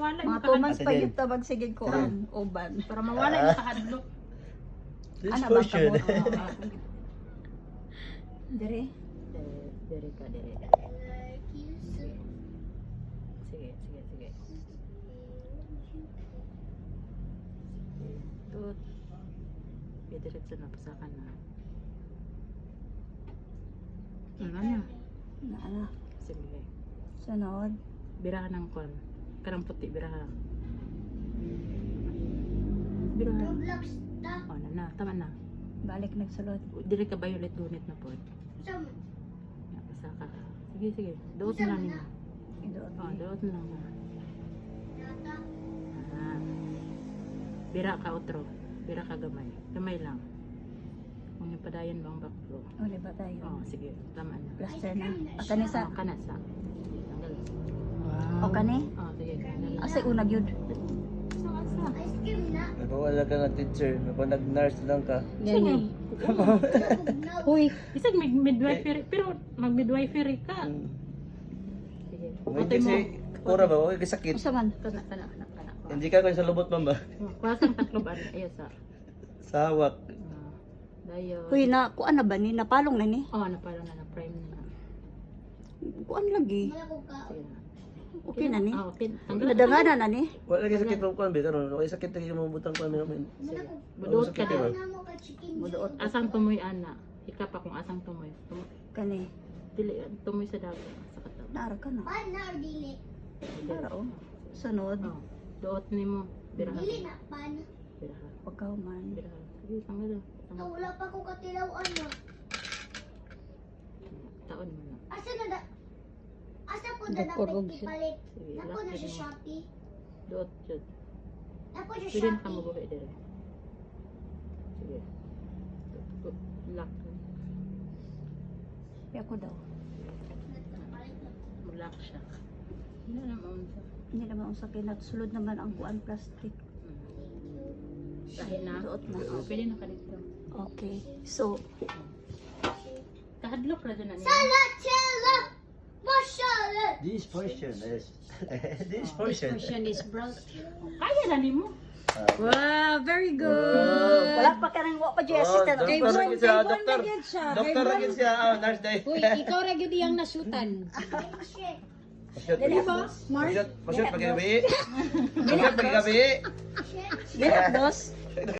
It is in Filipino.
mawala Mga yung 2 months Ate pa Jen. yun tabag sige ko ang uban. Para mawala yung kahadlok. This Ano bang portion. kamot? Dire. Dire ka, dire. Sige, sige, sige. Tut. Diretso na, pasakan na. Ano na? Na ano? Sige. Sunod. Birahan ng kon. Karang puti, birahan. Birahan. Oh, na. Tama na. Balik nagsulod. Dili ka violet gunit na po. Pasaka. Sige, sige. Doot na lang nila. Idoon. Oh, doot na lang. Ah. Bira ka otro. Bira ka gamay. Gamay lang. Kung yung padayan bang baklo. Uli ba tayo? Oh, sige. Tama na. Plaster na. Akani sa. Oh, kanasa. Tanggal. O kani? Oh, sige. Tanggal. Asay unag yun. Asa? Nagpawala ka nga teacher. Nag-nurse lang ka. Gani. Huy. Isag midwifery. Pero mag-midwifery ka. Sige. May Patay mo. kasi kura ba? Okay, sakit. Usa man. Kana. Hindi ka kayo sa lubot man ba? Kwasang takloban. Ayos sa. Sawak. Dayo. Huy na kuan na ba ni napalong na ni? Oh, napalo na prime na. Kuan lagi. Sige na. Okay na ni. Ah, okay. Tanggal. Nadangana na ni. Wala kayo sakit mo kuan ba? Okay sakit lagi mo butang kuan mo. Buduot ka Sakit ba? din. Buduot. Asang tumoy ana. Ika pa kung asang tumoy. Kani. Dili tumoy sa dagat sa kataw. Nara ka na. Nara o. Sunod. Oh. Duot nimo. Biraha. Dili na pan. Biraha. Pagkauman. Biraha. Sige, tanggal. Wala pa ko katilawan na. Taon mo na. Asa na da? Asa po da Nakurog dapat siya. ipalit? Sige, Napo na laki sa mo. Shopee. Duot jud. Napo sa Pwede na ka Shopee. mabuhay dire. Sige. Lock. Ako daw. Mag-lock siya. Hindi na naman sa. Hindi naman ang sakit. Sulod naman ang kuan plastic. Dahil na. Duot na. Oh, pwede na ka dito. Okay. So, Kahadlok ra dyan na niya. Salatella! Mashallah! This portion is this portion. is brown. Kaya na nimo. Wow, very good. Wala pa ka nang wa pa dyan Oh, assistant. doktor lagi siya, doktor. Doktor lagi siya, nurse day. Uy, ikaw ra gyud iyang nasutan. Dili ba? Mark. Pasyon pag gabi. Pasyon pag gabi. Dili, boss.